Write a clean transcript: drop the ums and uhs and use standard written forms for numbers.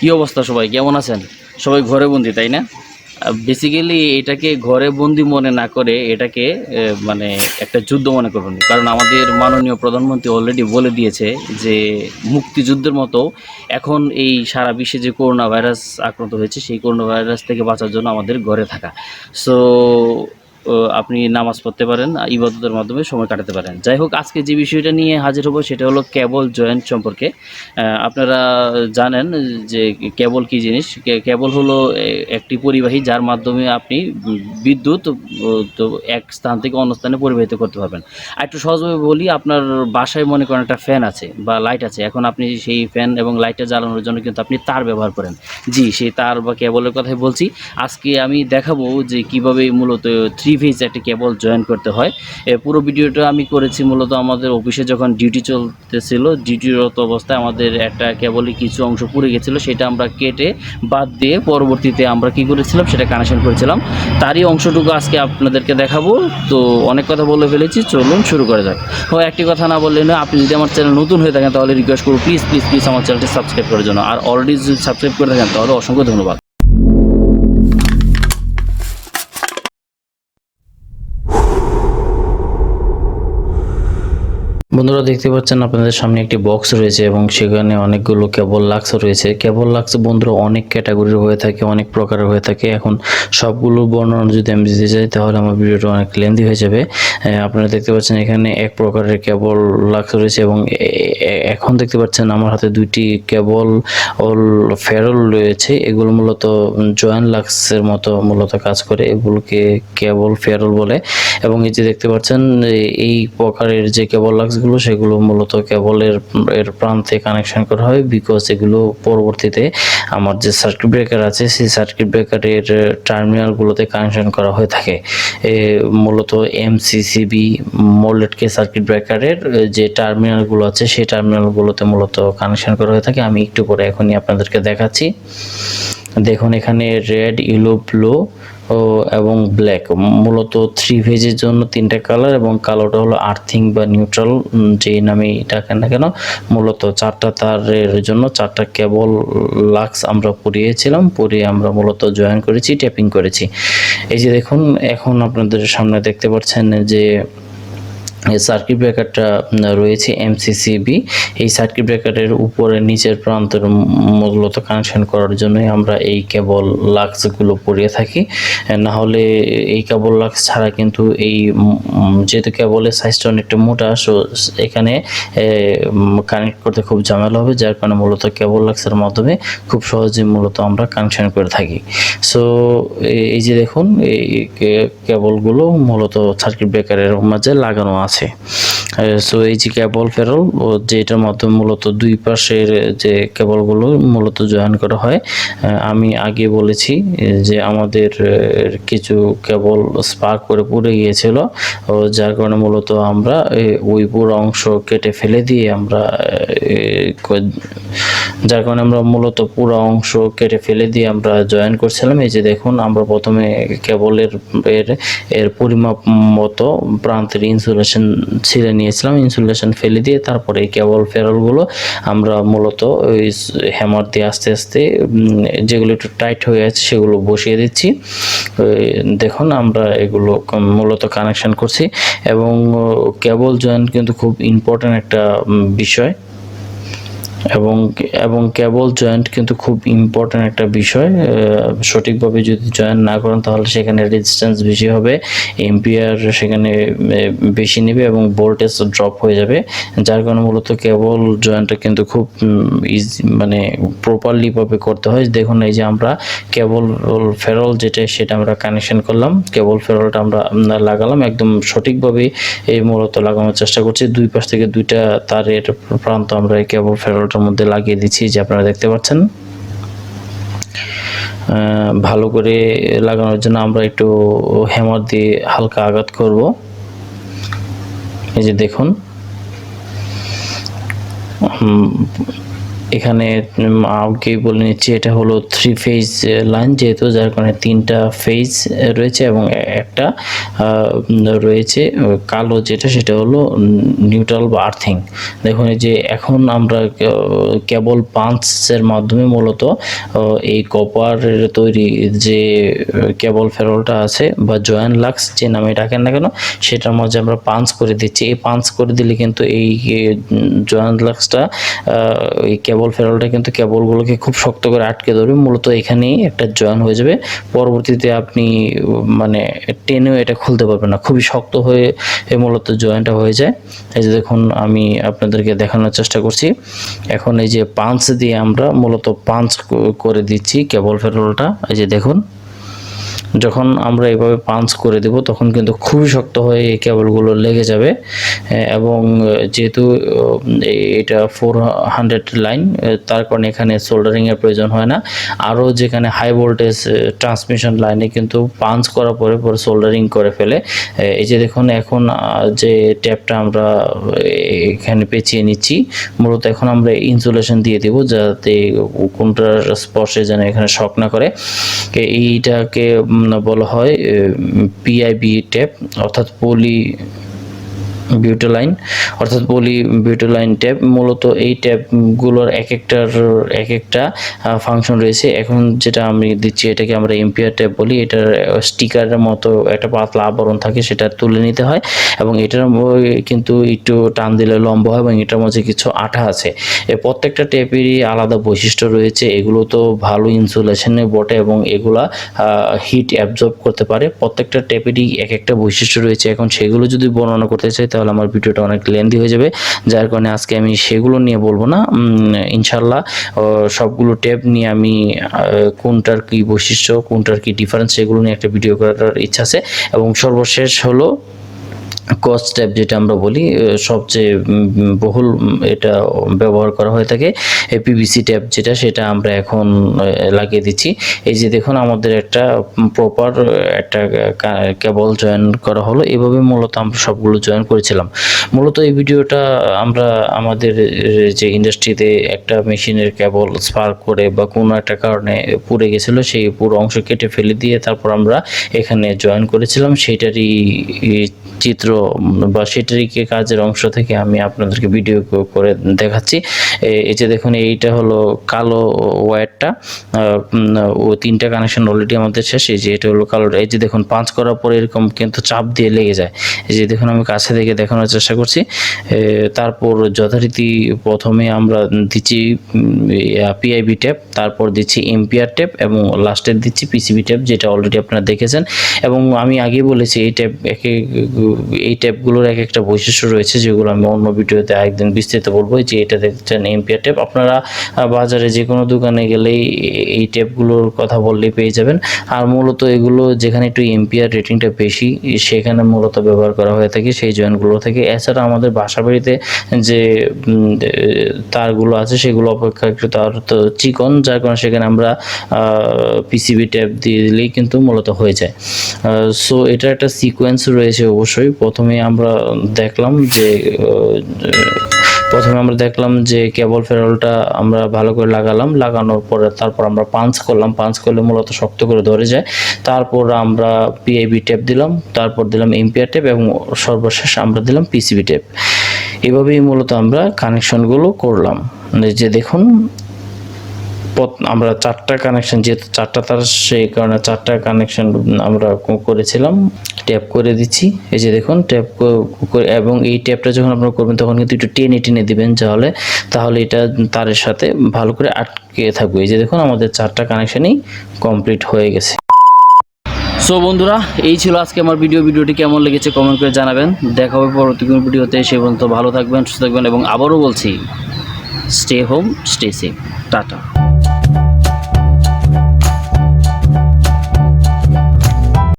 কি অবস্থা সবাই কেমন আছেন? সবাই ঘরে বন্দি তাই না? বেসিক্যালি এটাকে ঘরে বন্দি মনে না করে এটাকে মানে একটা যুদ্ধ মনে করবেন, কারণ আমাদের মাননীয় প্রধানমন্ত্রী অলরেডি বলে দিয়েছে যে মুক্তিযুদ্ধের মতো এখন এই সারা বিশ্বে যে করোনা ভাইরাস আক্রান্ত হয়েছে সেই করোনা ভাইরাস থেকে বাঁচার জন্য আমাদের ঘরে থাকা। সো আপনি নামাজ পড়তে পারেন, ইবাদতের মাধ্যমে সময় কাটাতে পারেন। যাই হোক, আজকে যে বিষয়টা নিয়ে হাজির হব সেটা হলো কেবল জয়েন্ট সম্পর্কে। আপনারা জানেন যে কেবল কী জিনিস। কেবল হলো একটি পরিবাহী যার মাধ্যমে আপনি বিদ্যুৎ তো এক স্থান থেকে অন্য স্থানে পরিবাহিত করতে পারবেন। আর একটু সহজভাবে বলি, আপনার বাসায় মনে করেন একটা ফ্যান আছে বা লাইট আছে, এখন আপনি সেই ফ্যান এবং লাইটটা জ্বালানোর জন্য কিন্তু আপনি তার ব্যবহার করেন। জি, সেই তার বা কেবলের কথাই বলছি। আজকে আমি দেখাবো যে কীভাবে মূলত 3 ফেজ একটা কেবল জয়েন করতে হয়। পুরো ভিডিওটা আমি করেছি মূলত আমাদের অফিসে যখন ডিউটি চলতেছিল, ডিউটিরত অবস্থায় আমাদের একটা কেবলে কিছু অংশ পুড়ে গেছিলো, সেটা আমরা কেটে বাদ দিয়ে পরবর্তীতে আমরা কী করেছিলাম সেটা কানেকশন করেছিলাম। তারই অংশটুকু আজকে আপনাদেরকে দেখাবো। তো অনেক কথা বলে ফেলেছি, চলুন শুরু করা যাক। একটি কথা না বললে না, আপনি যদি আমার চ্যানেল নতুন হয়ে থাকেন তাহলে রিকোয়েস্ট করবো প্লিজ প্লিজ প্লিজ আমার চ্যানেলটি সাবস্ক্রাইব করার জন্য। আর অলরেডি যদি সাবস্ক্রাইব করে থাকেন তাহলে অসংখ্য ধন্যবাদ। বন্ধুরা দেখতে পাচ্ছেন আপনাদের সামনে একটি বক্স রয়েছে এবং সেখানে অনেকগুলো কেবল লাক্স রয়েছে। কেবল লাক্স বন্ধুরা অনেক ক্যাটাগরির হয়ে থাকে, অনেক প্রকারের হয়ে থাকে। এখন সবগুলো বর্ণনা যদি আমি দিতে চাই তাহলে আমার ভিডিওটা অনেক লেন্দি হয়ে যাবে। আপনারা দেখতে পাচ্ছেন এখানে এক প্রকারের কেবল লাক্স রয়েছে এবং এখন দেখতে পাচ্ছেন আমার হাতে দুইটি কেবল ফেরল রয়েছে। এগুলো মূলত জয়েন্ট লাক্সের মতো মূলত কাজ করে, এগুলোকে কেবল ফেরল বলে। এবং এই যে দেখতে পাচ্ছেন এই প্রকারের যে কেবল লাক্স সেগুলো মূলত কেবলের প্রান্তে কানেকশন করা হয়, বিকজ এগুলো পরবর্তীতে আমার যে সার্কিট ব্রেকার আছে সেই সার্কিট ব্রেকারের টার্মিনালগুলোতে কানেকশন করা হয়ে থাকে। মূলত এমসিসিবি মোল্ডেড কে সার্কিট ব্রেকারের যে টার্মিনালগুলো আছে সেই টার্মিনালগুলোতে মূলত কানেকশন করা হয়ে থাকে। আমি একটু পরে এখনই আপনাদেরকে দেখাচ্ছি। দেখুন এখানে রেড, ইয়েলো, ব্লু এবং ব্ল্যাক, মূলত 3 ফেজের জন্য 3টা কালার, এবং কালোটা হলো আর্থিং বা নিউট্রাল যে নামে ডাকেন না কেন। মূলত 4টা তারের জন্য 4টা কেবল লাক্স আমরা পরিয়েছিলাম, পরিয়ে আমরা মূলত জয়েন করেছি, ট্যাপিং করেছি। এই যে দেখুন এখন আপনাদের সামনে দেখতে পাচ্ছেন যে সার্কিট ব্রেকারটা রয়েছে এমসিসিবি। এই সার্কিট ব্রেকারের উপরে নিচের প্রান্তের মূলত কানেকশন করার জন্যই আমরা এই কেবল লাক্সগুলো পরিয়ে থাকি। না হলে এই কেবল লাক্স ছাড়া কিন্তু এই যেহেতু কেবলের সাইজটা অনেকটা মোটা, সো এখানে কানেক্ট করতে খুব ঝামেলা হবে, যার কারণে মূলত কেবল লাক্সের মাধ্যমে খুব সহজে মূলত আমরা কানেকশন করে থাকি। সো এই যে দেখুন এই কেবলগুলো মূলত সার্কিট ব্রেকারের মাঝে লাগানো আছে। সো এই যে কেবল ফেরল যেটার মাধ্যমে মূলত দুই পাশের যে কেবলগুলো মূলত জয়েন করা হয়। আমি আগে বলেছি যে আমাদের কিছু কেবল স্পার্ক করে পুড়ে গিয়েছিল, যার কারণে মূলত আমরা ওই পুরো অংশ কেটে ফেলে দিয়ে আমরা মূলত পুরো অংশ কেটে ফেলে দিয়ে আমরা জয়েন করছিলাম। এই যে দেখুন আমরা প্রথমে কেবলের এর পরিমাপ মতো প্রান্তের ইনসুলেশন ছিঁড়ে নিয়েছিলাম, ইনসুলেশন ফেলে দিয়ে তারপরে এই কেবল ফেরলগুলো আমরা মূলত ওই হ্যামার দিয়ে আস্তে আস্তে যেগুলো একটু টাইট হয়ে আছে সেগুলো বসিয়ে দিচ্ছি। দেখুন আমরা এগুলো মূলত কানেকশন করছি। এবং কেবল জয়েন্ট কিন্তু খুব ইম্পর্ট্যান্ট একটা বিষয়, এবং কেবল জয়েন্ট কিন্তু খুব ইম্পর্ট্যান্ট একটা বিষয়। সঠিকভাবে যদি জয়েন্ট না করেন তাহলে সেখানে রেজিস্ট্যান্স বেশি হবে, এম্পিয়ার সেখানে বেশি নেবে এবং ভোল্টেজ ড্রপ হয়ে যাবে, যার কারণে মূলত কেবল জয়েন্টটা কিন্তু খুব মানে প্রপারলি ভাবে করতে হয়। দেখুন এই যে আমরা কেবল ফেরল সেটা আমরা কানেকশন করলাম, কেবল ফেরলটা আমরা লাগালাম একদম সঠিকভাবে এই মূলত লাগানোর চেষ্টা করছি। দুই পাশ থেকে দুইটা তারের প্রান্ত আমরা এই কেবল ফেরলটার মধ্যে লাগিয়ে দিচ্ছি, যে আপনারা দেখতে পাচ্ছেন। ভালো করে লাগানোর জন্য আমরা একটু হ্যামার দিয়ে হালকা আঘাত করব। এই যে দেখুন এখানে আগে বলে নিচ্ছি, এটা হলো 3 ফেজ লাইন, যেহেতু যার কারণে 3টা ফেজ রয়েছে এবং একটা রয়েছে কালো, যেটা সেটা হলো নিউট্রাল বা আর্থিং। দেখুন এই যে এখন আমরা কেবল পাঞ্চের মাধ্যমে মূলত এই কপারের তৈরি যে কেবল ফেরোলটা আছে বা জয়েন্ট লাক্স যে নামে ডাকেন না কেন, সেটার মধ্যে আমরা পাঞ্চ করে দিচ্ছি। এই পাঞ্চ করে দিলে কিন্তু এই জয়েন্ট লাক্সটা এই কেবল ফেরোলটা কিন্তু কেবলগুলোকে খুব শক্ত করে আটকে ধরবে, মূলত এখানেই একটা জয়েন হয়ে যাবে। পরবর্তীতে আপনি মানে টেনেও এটা খুলতে পারবেন না, খুবই শক্ত হয়ে মূলত জয়েন্টটা হয়ে যায়। এই যে দেখুন আমি আপনাদেরকে দেখানোর চেষ্টা করছি। এখন এই যে পাঞ্চ দিয়ে আমরা মূলত পাঞ্চ করে দিচ্ছি কেবল ফেরোলটা। এই যে দেখুন, যখন আমরা এভাবে পাঞ্চ করে দেব তখন কিন্তু খুবই শক্ত হয়ে এই কেবলগুলো লেগে যাবে। এবং যেহেতু এটা 400 লাইন, তার কারণে এখানে সোল্ডারিংয়ের প্রয়োজন হয় না। আরও যেখানে হাই ভোল্টেজ ট্রান্সমিশন লাইনে কিন্তু পাঞ্চ করার পরে সোল্ডারিং করে ফেলে। এই যে দেখুন এখন যে ট্যাপটা আমরা এখানে পেঁচিয়ে নিচ্ছি, মূলত এখন আমরা ইনসুলেশন দিয়ে দেব যাতে কোনটার স্পর্শে যেন এখানে শক না করে। এইটাকে বলা হয় পিআইবি ট্যাপ, অর্থাৎ পলি বিউটালাইন ট্যাপ। মূলত এই ট্যাপগুলোর এক একটা ফাংশন রয়েছে। এখন যেটা আমি দিচ্ছি এটাকে আমরা এম্পিয়ার ট্যাপ বলি। এটার স্টিকারের মতো একটা পাতলা আবরণ থাকে, সেটা তুলে নিতে হয় এবং এটার কিন্তু একটু টান দিলে লম্বা হয় এবং এটার মধ্যে কিছু আঠা আছে। প্রত্যেকটা ট্যাপেরই আলাদা বৈশিষ্ট্য রয়েছে। এগুলো তো ভালো ইনসুলেশনে বটে এবং এগুলা হিট অ্যাবজর্ব করতে পারে। প্রত্যেকটা ট্যাপেরই এক একটা বৈশিষ্ট্য রয়েছে। এখন সেগুলো যদি বর্ণনা করতে চাই তাহলে আমার ভিডিওটা অনেক লেন্দি হয়ে যাবে, যার কারণে আজকে আমি সেগুলো নিয়ে বলবো না। ইনশাল্লাহ সবগুলো ট্যাপ নিয়ে আমি কোনটার কি বৈশিষ্ট্য, কোনটার কি ডিফারেন্স, সেগুলো নিয়ে একটা ভিডিও করার ইচ্ছা আছে। এবং সর্বশেষ হলো কস ট্যাপ, যেটা আমরা বলি সবচেয়ে বহুল এটা ব্যবহার করা হয়ে থাকে, পিভিসি ট্যাপ যেটা, সেটা আমরা এখন লাগিয়ে দিচ্ছি। এই যে দেখুন আমাদের একটা প্রপার একটা কেবল জয়েন করা হলো। এভাবে মূলত আমরা সবগুলো জয়েন করেছিলাম। মূলত এই ভিডিওটা আমরা আমাদের যে ইন্ডাস্ট্রিতে একটা মেশিনের কেবল স্পার্ক করে বা কোনো একটা কারণে পুড়ে গেছিলো, সেই পুরো অংশ কেটে ফেলে দিয়ে তারপর আমরা এখানে জয়েন করেছিলাম, সেইটারই চিত্র বা সেটারই কাজের অংশ থেকে আমি আপনাদেরকে ভিডিও করে দেখাচ্ছি। এই যে দেখুন এইটা হলো কালো ওয়্যারটা, ও 3টা কানেকশন অলরেডি আমাদের শেষ। এই যে এটা হলো কালোটা। এই যে দেখুন পাঞ্চ করার পরে এরকম কিন্তু চাপ দিয়ে লেগে যায়। এই যে দেখুন আমি কাছে থেকে দেখানোর চেষ্টা করছি। তারপর যথারীতি প্রথমে আমরা দিচ্ছি পিআইবি ট্যাপ, তারপর দিচ্ছি এম্পিয়ার ট্যাপ এবং লাস্টের দিচ্ছি পিসিবি ট্যাপ, যেটা অলরেডি আপনারা দেখেছেন। এবং আমি আগে বলেছি এই ট্যাপগুলোর এক একটা বৈশিষ্ট্য রয়েছে, যেগুলো আমি অন্য ভিডিওতে একদিন বিস্তারিত বলবো। যে এটা দেখছেন এম্পিয়ার ট্যাপ, আপনারা বাজারে যে কোনো দোকানে গেলেই এই ট্যাপগুলোর কথা বললেই পেয়ে যাবেন। আর মূলত এগুলো যেখানে একটু এম্পিয়ার রেটিংটা বেশি, সেখানে মূলত ব্যবহার করা হয়ে থাকে সেই জয়েন্টগুলো থেকে। এছাড়া আমাদের বাসা বাড়িতে যে তারগুলো আছে সেগুলো অপেক্ষাকৃত আর তো চিকন, যার কারণে সেখানে আমরা পিসিবি ট্যাপ দিয়ে দিলেই কিন্তু মূলত হয়ে যায়। সো এটা একটা সিকোয়েন্স রয়েছে অবশ্যই। প্রথমে আমরা দেখলাম যে কেবল ফেরোলটা আমরা ভালো করে লাগানোর পরে তারপর আমরা পাঞ্চ করলে মূলত শক্ত করে ধরে যায়। তারপর আমরা পিআইবি ট্যাপ দিলাম, তারপর দিলাম এম্পিয়ার ট্যাপ এবং সর্বশেষ আমরা দিলাম পিসিবি ট্যাপ। এভাবেই মূলত আমরা কানেকশনগুলো করলাম। যে দেখুন আমরা 4টা কানেকশন, যেহেতু 4টা তার, সেই কারণে 4টা কানেকশন আমরা করেছিলাম। ট্যাপ করে দিচ্ছি। এই যে দেখুন ট্যাপ করে, এবং এই ট্যাপটা যখন আপনারা করবেন তখন কিন্তু একটু টেনে দিবেন, তাহলে এটা তারের সাথে ভালো করে আটকে থাকবে। এই যে দেখুন আমাদের 4টা কানেকশনই কমপ্লিট হয়ে গেছে। সো বন্ধুরা, এই ছিল আজকে আমার ভিডিওটি কেমন লেগেছে কমেন্ট করে জানাবেন। দেখা হবে পরবর্তী কোনো ভিডিওতে। সে পর্যন্ত ভালো থাকবেন, সুস্থ থাকবেন এবং আবারও বলছি, stay home, stay safe, tata.